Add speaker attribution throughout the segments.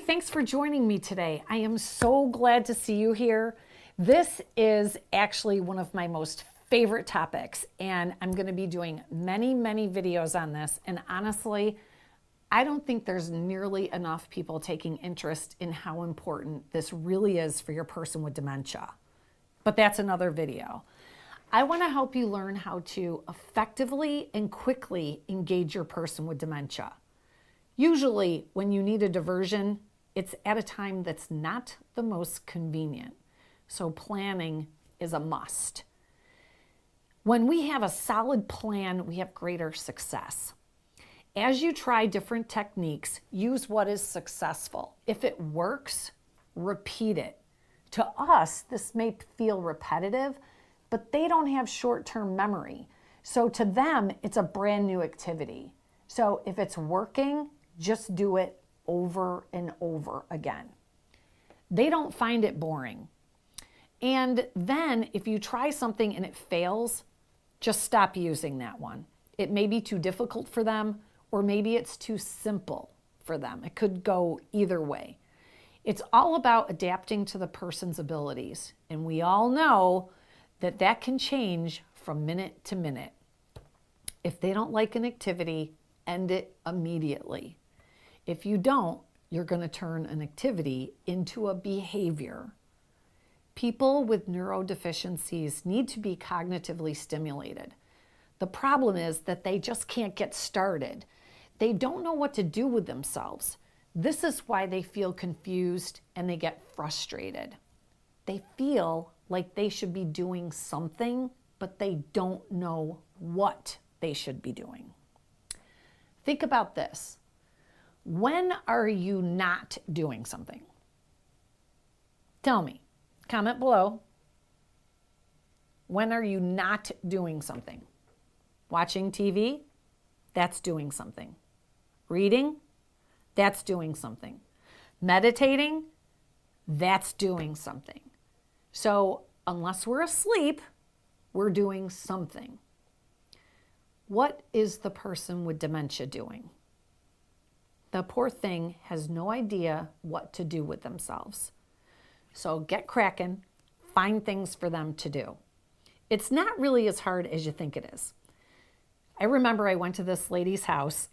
Speaker 1: thanks for joining me today. I am so glad to see you here. This is actually one of my most favorite topics, and I'm going to be doing many videos on this. And honestly, I don't think there's nearly enough people taking interest in how important this really is for your person with dementia. But that's another video. I want to help you learn how to effectively and quickly engage your person with dementia. Usually, when you need a diversion, it's at a time that's not the most convenient. So planning is a must. When we have a solid plan, we have greater success. As you try different techniques, use what is successful. If it works, repeat it. To us, this may feel repetitive, but they don't have short-term memory. So to them, it's a brand new activity. So if it's working, just do it over and over again. They don't find it boring. And then if you try something and it fails, just stop using that one. It may be too difficult for them, or maybe it's too simple for them. It could go either way. It's all about adapting to the person's abilities. And we all know that that can change from minute to minute. If they don't like an activity, end it immediately. If you don't, you're going to turn an activity into a behavior. People with neurodeficiencies need to be cognitively stimulated. The problem is that they just can't get started. They don't know what to do with themselves. This is why they feel confused and they get frustrated. They feel like they should be doing something, but they don't know what they should be doing. Think about this. When are you not doing something? Tell me. Comment below. When are you not doing something? Watching TV? That's doing something. Reading? That's doing something. Meditating? That's doing something. So unless we're asleep, we're doing something. What is the person with dementia doing? The poor thing has no idea what to do with themselves. So get cracking, find things for them to do. It's not really as hard as you think it is. I remember I went to this lady's house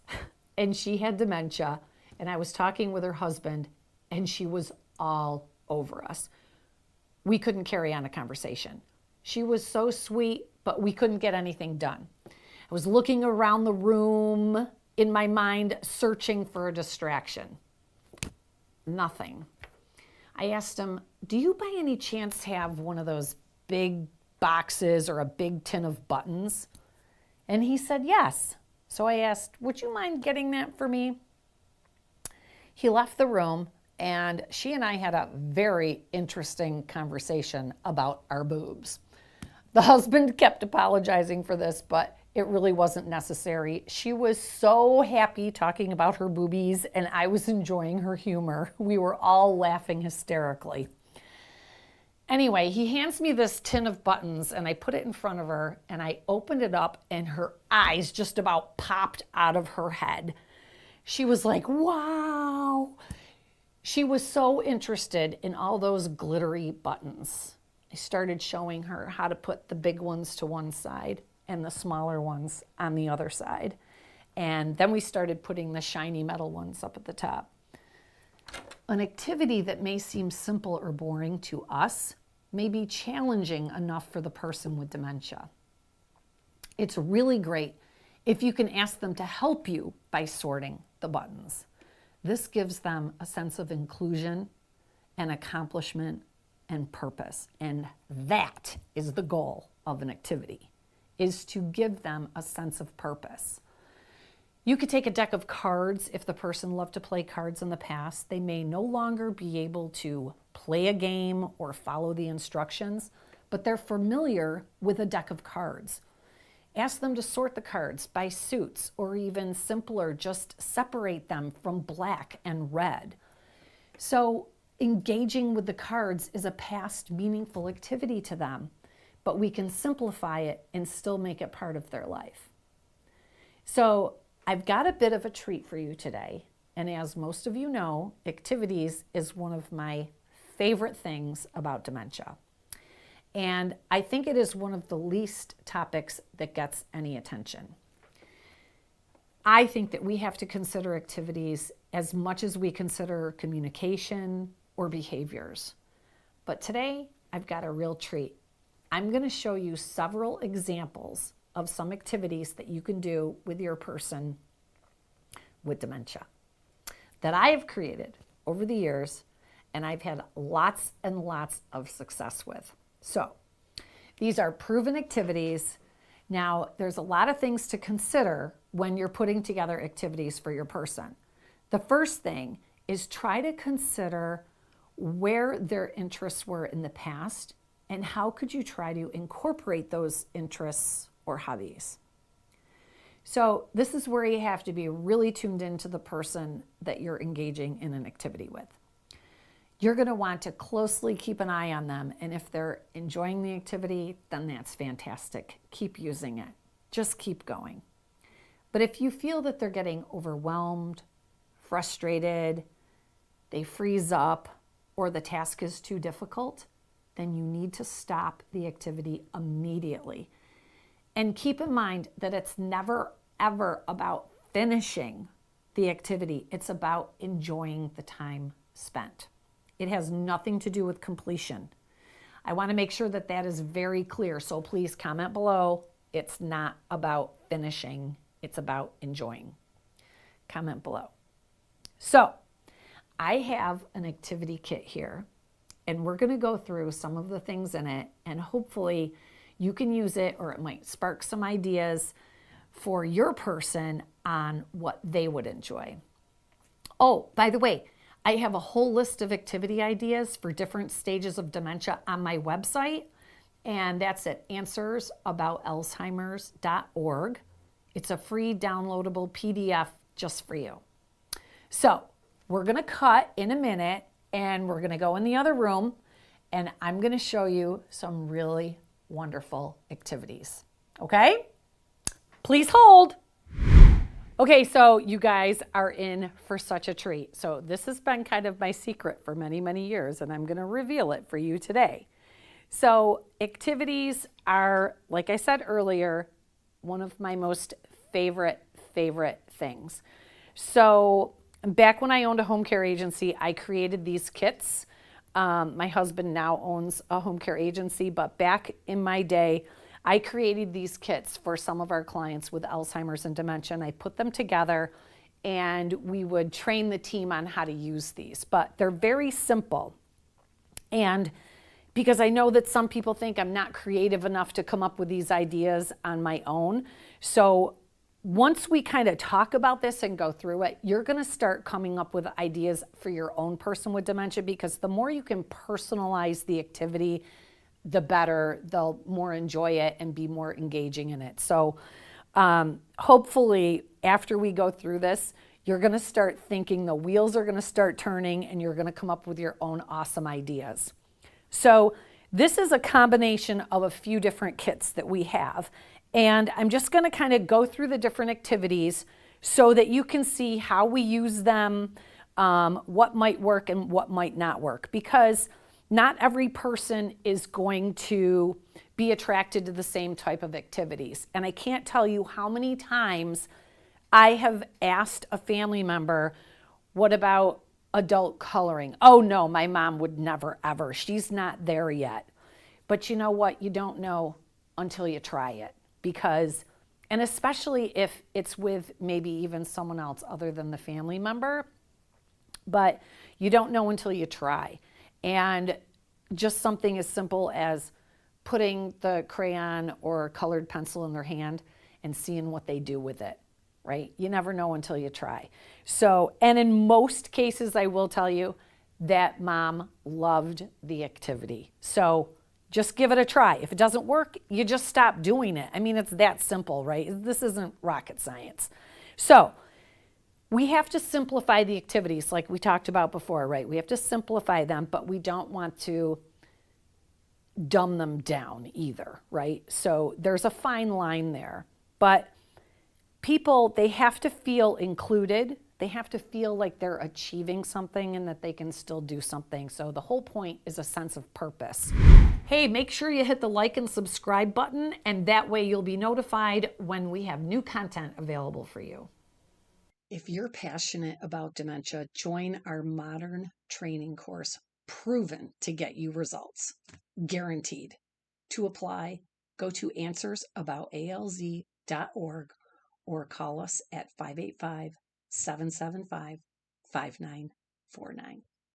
Speaker 1: and she had dementia, and I was talking with her husband and she was all over us. We couldn't carry on a conversation. She was so sweet, but we couldn't get anything done. I was looking around the room in my mind, searching for a distraction. Nothing. I asked him, do you by any chance have one of those big boxes or a big tin of buttons? And he said yes. So I asked, would you mind getting that for me? He left the room, and she and I had a very interesting conversation about our boobs. The husband kept apologizing for this, but it really wasn't necessary. She was so happy talking about her boobies, and I was enjoying her humor. We were all laughing hysterically. Anyway, he hands me this tin of buttons, and I put it in front of her, and I opened it up, and her eyes just about popped out of her head. She was like, wow. She was so interested in all those glittery buttons. I started showing her how to put the big ones to one side and the smaller ones on the other side. And then we started putting the shiny metal ones up at the top. An activity that may seem simple or boring to us may be challenging enough for the person with dementia. It's really great if you can ask them to help you by sorting the buttons. This gives them a sense of inclusion and accomplishment and purpose. And that is the goal of an activity, is to give them a sense of purpose. You could take a deck of cards. If the person loved to play cards in the past, they may no longer be able to play a game or follow the instructions, but they're familiar with a deck of cards. Ask them to sort the cards by suits, or even simpler, just separate them from black and red. So engaging with the cards is a past meaningful activity to them, but we can simplify it and still make it part of their life. So I've got a bit of a treat for you today, And as most of you know, activities is one of my favorite things about dementia. And I think it is one of the least topics that gets any attention. I think that we have to consider activities as much as we consider communication or behaviors. But today, I've got a real treat. I'm going to show you several examples of some activities that you can do with your person with dementia that I have created over the years, and I've had lots and lots of success with. So these are proven activities. Now, there's a lot of things to consider when you're putting together activities for your person. The first thing is try to consider where their interests were in the past and how could you try to incorporate those interests or hobbies. So this is where you have to be really tuned into the person that you're engaging in an activity with. You're going to want to closely keep an eye on them, and if they're enjoying the activity, then that's fantastic. Keep using it. Just keep going. But if you feel that they're getting overwhelmed, frustrated, they freeze up, or the task is too difficult, then you need to stop the activity immediately. And keep in mind that it's never, ever about finishing the activity. It's about enjoying the time spent. It has nothing to do with completion. I want to make sure that that is very clear. So please comment below. It's not about finishing. It's about enjoying. Comment below. So I have an activity kit here, and we're going to go through some of the things in it, and hopefully you can use it, or it might spark some ideas for your person on what they would enjoy. Oh, by the way, I have a whole list of activity ideas for different stages of dementia on my website, and that's at answersabout-alzheimers.org. It's a free downloadable PDF just for you. So we're going to cut in a minute, and we're going to go in the other room, and I'm going to show you some really wonderful activities. Okay? Please hold. Okay, so you guys are in for such a treat. So this has been kind of my secret for many, many years, and I'm going to reveal it for you today. So activities are, like I said earlier, one of my most favorite things. So back when I owned a home care agency, I created these kits. My husband now owns a home care agency, but back in my day, I created these kits for some of our clients with Alzheimer's and dementia, and I put them together, and we would train the team on how to use these. But they're very simple. And because I know that some people think I'm not creative enough to come up with these ideas on my own. So once we kind of talk about this and go through it, you're going to start coming up with ideas for your own person with dementia, because the more you can personalize the activity, the better. They'll more enjoy it and be more engaging in it. So hopefully after we go through this, you're going to start thinking, the wheels are going to start turning, and you're going to come up with your own awesome ideas. So this is a combination of a few different kits that we have. And I'm just going to kind of go through the different activities so that you can see how we use them, what might work and what might not work. Because not every person is going to be attracted to the same type of activities. And I can't tell you how many times I have asked a family member, what about adult coloring? Oh no, my mom would never ever. She's not there yet. But you know what? You don't know until you try it. Because, and especially if it's with maybe even someone else other than the family member, but you don't know until you try. And just something as simple as putting the crayon or colored pencil in their hand and seeing what they do with it, right? You never know until you try. So, and in most cases, I will tell you that mom loved the activity. So just give it a try. If it doesn't work, you just stop doing it. I mean, it's that simple, right? This isn't rocket science. So we have to simplify the activities like we talked about before, right? We have to simplify them, but we don't want to dumb them down either, right? So there's a fine line there. But people, they have to feel included They have to feel like they're achieving something and that they can still do something. So the whole point is a sense of purpose. Hey, make sure you hit the like and subscribe button, and that way you'll be notified when we have new content available for you. If you're passionate about dementia, join our modern training course, proven to get you results, guaranteed. To apply, go to answersaboutalz.org or call us at 585-775-5949.